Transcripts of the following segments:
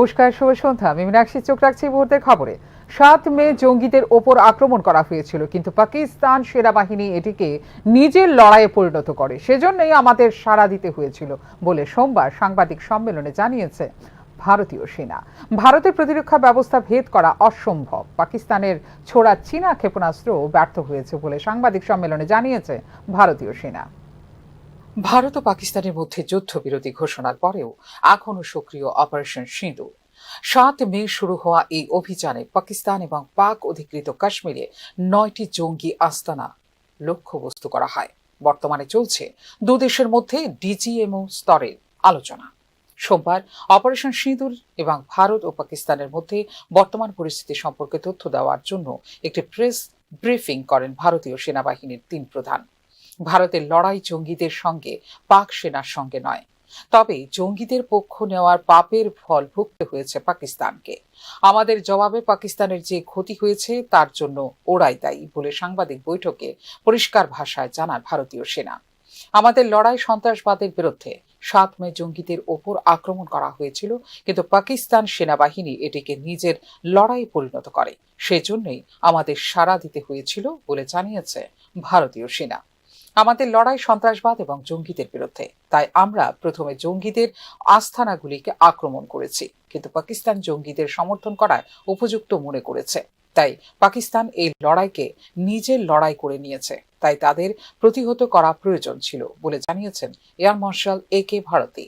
নমস্কার, শুভ সন্ধ্যা। আমি মীনাক্ষী, চোখ রাখছি মুহূর্তের খবরে। ৭ মে জঙ্গিদের ওপর আক্রমণ করা হয়েছিল, কিন্তু পাকিস্তান সেনাবাহিনী এটিকে নিজের লড়াইয়ে পরিণত করে। সেজন্যই আমাদের সাড়া দিতে হয়েছিল বলে সোমবার সাংবাদিক সম্মেলনে জানিয়েছে ভারতীয় সেনা। ভারতের প্রতিরক্ষা ব্যবস্থা ভেদ করা অসম্ভব। পাকিস্তানের ছোড়া চীনা ক্ষেপণাস্ত্র ব্যর্থ হয়েছে বলে সাংবাদিক সম্মেলনে জানিয়েছে ভারতীয় সেনা। ভারত ও পাকিস্তানের মধ্যে যুদ্ধবিরতি ঘোষণার পরেও এখনও সক্রিয় অপারেশন সিঁদুর। ৭ মে শুরু হওয়া এই অভিযানে পাকিস্তান এবং পাক অধিকৃত কাশ্মীরে ৯টি জঙ্গি আস্তানা লক্ষ্যবস্তু করা হয়। বর্তমানে চলছে দুদেশের মধ্যে ডিজিএমও স্তরের আলোচনা। সোমবার অপারেশন সিঁদুর এবং ভারত ও পাকিস্তানের মধ্যে বর্তমান পরিস্থিতি সম্পর্কে তথ্য দেওয়ার জন্য একটি প্রেস ব্রিফিং করেন ভারতীয় সেনাবাহিনীর ৩ প্রধান। ভারতের লড়াই জঙ্গিদের সঙ্গে, পাক সেনার সঙ্গে নয়। তবে জঙ্গিদের পক্ষ নেওয়ার পাপের ফল ভুগতে হয়েছে পাকিস্তানকে। আমাদের জবাবে পাকিস্তানের যে ক্ষতি হয়েছে তার জন্য ওরাই দায়ী বলে সাংবাদিক বৈঠকে পরিষ্কার ভাষায় জানান ভারতীয় সেনা। আমাদের লড়াই সন্ত্রাসবাদের বিরুদ্ধে। ৭ মে জঙ্গিদের ওপর আক্রমণ করা হয়েছিল, কিন্তু পাকিস্তান সেনাবাহিনী এটিকে নিজের লড়াইয়ে পরিণত করে। সেজন্যই আমাদের সাড়া দিতে হয়েছিল বলে জানিয়েছে ভারতীয় সেনা। আমাদের লড়াই সন্ত্রাসবাদ এবং জঙ্গিদের বিরুদ্ধে। তাই আমরা প্রথমে জঙ্গিদের আস্তানাগুলিকে আক্রমণ করেছি, কিন্তু পাকিস্তান জঙ্গিদের সমর্থন করার উপযুক্ত মনে করেছে। তাই পাকিস্তান এই লড়াইকে নিজের লড়াই করে নিয়েছে। তাই তাদের প্রতিহত করা প্রয়োজন ছিল বলে জানিয়েছেন এয়ার মার্শাল AK ভারতী।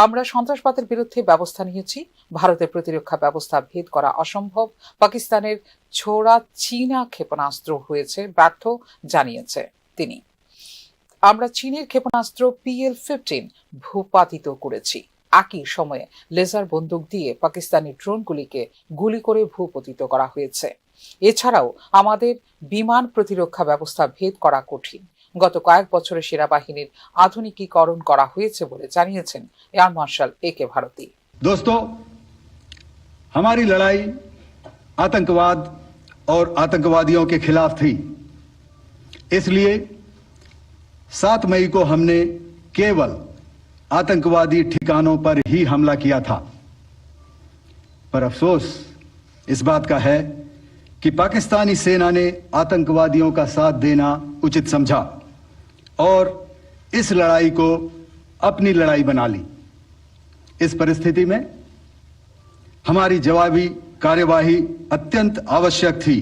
আমরা সন্ত্রাসবাদের বিরুদ্ধে ব্যবস্থা নিয়েছি। ভারতের প্রতিরক্ষা ব্যবস্থা ভেদ করা অসম্ভব। পাকিস্তানের ছোড়া চীনা ক্ষেপণাস্ত্র হয়েছে ব্যর্থ, জানিয়েছে তিনি। আমরা চীনের ক্ষেপণাস্ত্র PL-15 ভূপাতিত করেছি। একই সময়ে লেজার বন্দুক দিয়ে পাকিস্তানি ড্রোনগুলিকে গুলি করে ভূপতিত করা হয়েছে। এছাড়াও আমাদের বিমান প্রতিরক্ষা ব্যবস্থা ভেদ করা কঠিন। গত কয়েক বছরে সেনাবাহিনীর আধুনিকীকরণ করা হয়েছে বলে জানিয়েছেন এয়ার মার্শাল AK ভারতী। दोस्तों, हमारी लड़ाई आतंकवाद और आतंकवादियों के खिलाफ थी। इसलिए 7 मई को हमने केवल आतंकवादी ठिकानों पर ही हमला किया था। पर अफसोस इस बात का है कि पाकिस्तानी सेना ने आतंकवादियों का साथ देना उचित समझा और इस लड़ाई को अपनी लड़ाई बना ली। इस परिस्थिति में हमारी जवाबी कार्यवाही अत्यंत आवश्यक थी।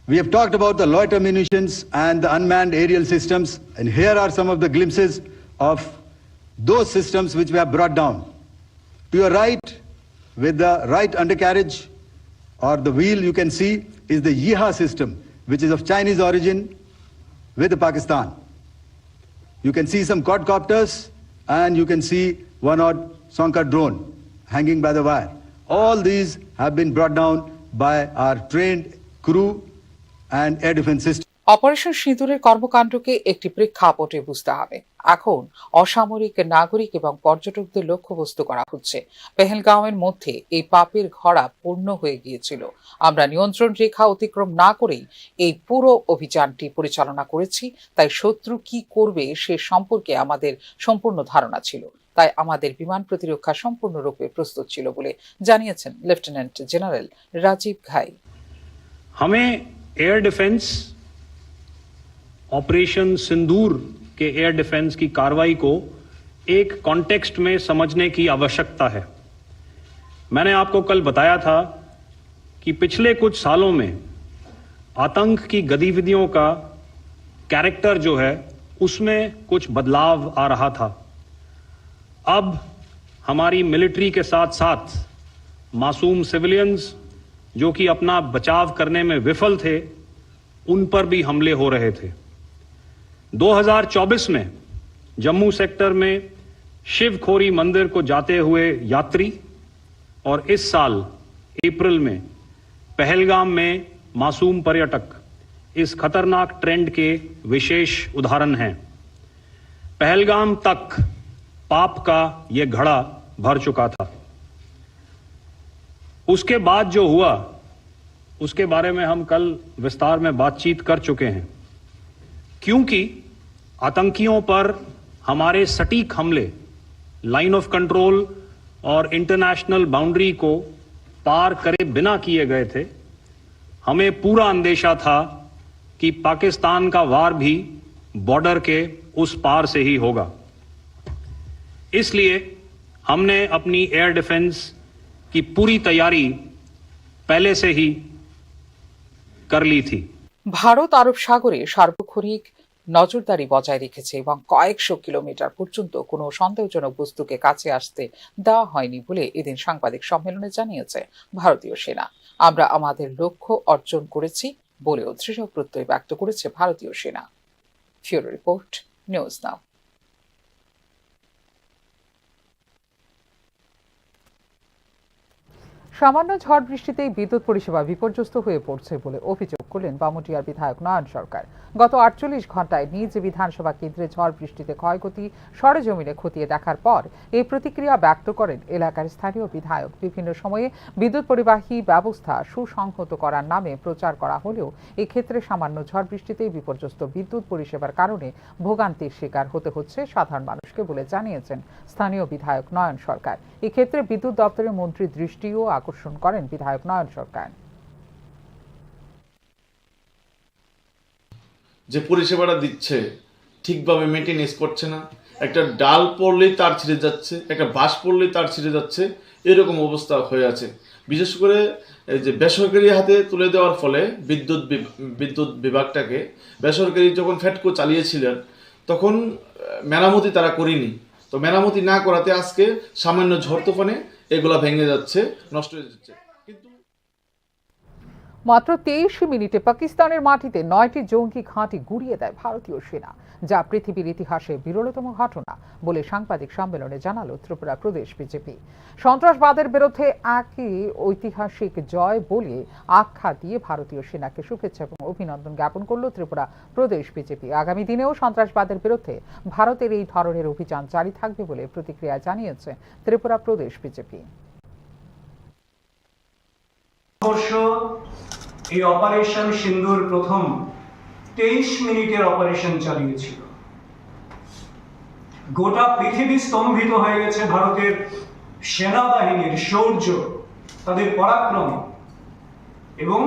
We have talked about the loiter munitions and the unmanned aerial systems, and here are some of the glimpses of those systems which we have brought down. To your right, with the right undercarriage or the wheel, you can see is the Yeeha system, which is of Chinese origin with Pakistan. You can see some quadcopters and you can see one odd Sonka drone hanging by the wire. All these have been brought down by our trained crew and air defense system. Operation সিঁদুরের কর্মকাণ্ডকে একটি প্রেক্ষাপটে বুঝতে হবে। এখন অসামরিক, নাগরিক এবং পর্যটকদের লক্ষ্যবস্তু করা হচ্ছে। পেহেলগাঁওয়ের মধ্যে এই পাপের ঘোড়া পূর্ণ হয়ে গিয়েছিল। আমরা নিয়ন্ত্রণ রেখা অতিক্রম না করেই এই পুরো অভিযানটি পরিচালনা করেছি। তাই শত্রু কি করবে সে সম্পর্কে আমাদের সম্পূর্ণ ধারণা ছিল। তাই আমাদের বিমান প্রতিরক্ষা সম্পূর্ণরূপে প্রস্তুত ছিল বলে জানিয়েছেন লেফটেন্যান্ট জেনারেল রাজীব ঘাই। हमें एयर डिफेंस ऑपरेशन सिंदूर के एयर डिफेंस की कार्रवाई को एक कॉन्टेक्स्ट में समझने की आवश्यकता है। मैंने आपको कल बताया था कि पिछले कुछ सालों में आतंक की गतिविधियों का कैरेक्टर जो है उसमें कुछ बदलाव आ रहा था। अब हमारी मिलिट्री के साथ साथ मासूम सिविलियंस जो कि अपना बचाव करने में विफल थे, उन पर भी हमले हो रहे थे। 2024 में जम्मू सेक्टर में शिवखोरी मंदिर को जाते हुए यात्री और इस साल अप्रैल में पहलगाम में मासूम पर्यटक इस खतरनाक ट्रेंड के विशेष उदाहरण हैं। पहलगाम तक पाप का यह घड़ा भर चुका था। उसके बाद जो हुआ उसके बारे में हम कल विस्तार में बातचीत कर चुके हैं। क्योंकि आतंकियों पर हमारे सटीक हमले लाइन ऑफ कंट्रोल और इंटरनेशनल बाउंड्री को पार करे बिना किए गए थे। हमें पूरा अंदेशा था कि पाकिस्तान का वार भी बॉर्डर के उस पार से ही होगा। इसलिए हमने अपनी एयर डिफेंस की पूरी तैयारी पहले से ही कर ली थी। ভারত আরব সাগরে সার্বক্ষণিক নজরদারি বজায় রেখেছে এবং কয়েকশো কিলোমিটার পর্যন্ত কোনো সন্দেহজনক বস্তুকে কাছে আসতে দেওয়া হয়নি বলে এদিন সাংবাদিক সম্মেলনে জানিয়েছে ভারতীয় সেনা। আমরা আমাদের লক্ষ্য অর্জন করেছি বলেও দৃঢ় প্রত্যয় ব্যক্ত করেছে ভারতীয় সেনা। ফিউরো রিপোর্ট, নিউজ নাও। সামান্য ঝড় বৃষ্টিতেই বিদ্যুৎ পরিষেবা বিপর্যস্ত হয়ে পড়ছে বলে অভিযোগ করলেন বামুটিয়ার বিধায়ক নয়ন সরকার। গত 48 ঘন্টায় নিজ বিধানসভা কেন্দ্রে ঝড় বৃষ্টিতে ক্ষয়ক্ষতি সরেজমিনে খতিয়ে দেখার পর এই প্রতিক্রিয়া ব্যক্ত করেন এলাকার স্থানীয় বিধায়ক। বিভিন্ন সময়ে বিদ্যুৎ পরিবাহী ব্যবস্থা সুসংহত করার নামে প্রচার করা হলেও এক্ষেত্রে সামান্য ঝড় বৃষ্টিতেই বিপর্যস্ত বিদ্যুৎ পরিষেবার কারণে ভোগান্তির শিকার হতে হচ্ছে সাধারণ মানুষকে বলে জানিয়েছেন স্থানীয় বিধায়ক নয়ন সরকার। এক্ষেত্রে বিদ্যুৎ দপ্তরের মন্ত্রীর দৃষ্টিও আকর্ষণ করেন বিধায়ক নয়ন সরকার। যে পরিষেবাটা দিচ্ছে ঠিকভাবে মেনটেনেন্স করছে না, একটা ডাল পড়লেই তার ছিঁড়ে যাচ্ছে, একটা বাঁশ পড়লেই তার ছিঁড়ে যাচ্ছে, এরকম অবস্থা হয়ে আছে। বিশেষ করে এই যে বেসরকারি হাতে তুলে দেওয়ার ফলে বিদ্যুৎ বিভাগটাকে বেসরকারি যখন ফ্যাটকো চালিয়েছিলেন তখন মেরামতি তারা করেনি। তো মেরামতি না করাতে আজকে সামান্য ঝড় তুফানে এগুলা ভেঙে যাচ্ছে, নষ্ট হয়ে যাচ্ছে। কিন্তু মাত্র 23 মিনিটে পাকিস্তানের মাটিতে 9টি জঙ্গি ঘাঁটি গুঁড়িয়ে দেয় ভারতীয় সেনা, যা পৃথিবীর ইতিহাসে বিরলতম ঘটনা বলে সাংবাদিক সম্মেলনে জানালো ত্রিপুরা প্রদেশ বিজেপি। সন্ত্রাসবাদের বিরুদ্ধে একই ঐতিহাসিক জয় বলে আখ্যা দিয়ে ভারতীয় সেনাকে শুভেচ্ছা এবং অভিনন্দন জ্ঞাপন করল ত্রিপুরা প্রদেশ বিজেপি। আগামী দিনেও সন্ত্রাসবাদের বিরুদ্ধে ভারতের এই ধরনের অভিযান জারি থাকবে বলে প্রতিক্রিয়া জানিয়েছে ত্রিপুরা প্রদেশ বিজেপি। এই অপারেশন সিন্দুর প্রথম 23 মিনিটের অপারেশন চালিয়েছিল। গোটা পৃথিবী স্তম্ভিত হয়ে গেছে ভারতের সেনাবাহিনীর শৌর্য, তাদের পরাক্রম এবং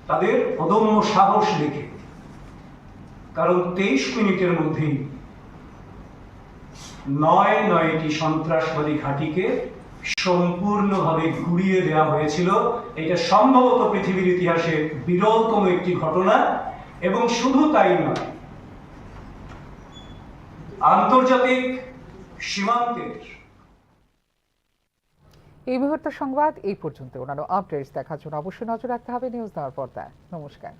তাদের অদম্য সাহস দেখে। কারণ 23 মিনিটের মধ্যেই 9টি সন্ত্রাসবাদী ঘাঁটিকে সম্পূর্ণভাবে গুঁড়িয়ে দেওয়া হয়েছিল। এটা সম্ভবত পৃথিবীর ইতিহাসে বিরলতম একটি ঘটনা। এবং শুধু তাই নয়, আন্তর্জাতিক সীমান্তের এই মুহূর্তের সংবাদ এই পর্যন্ত। অন্যান্য আপডেটস দেখার জন্য অবশ্যই নজর রাখতে হবে নিউজ নাওয়ার পর্দায়। নমস্কার।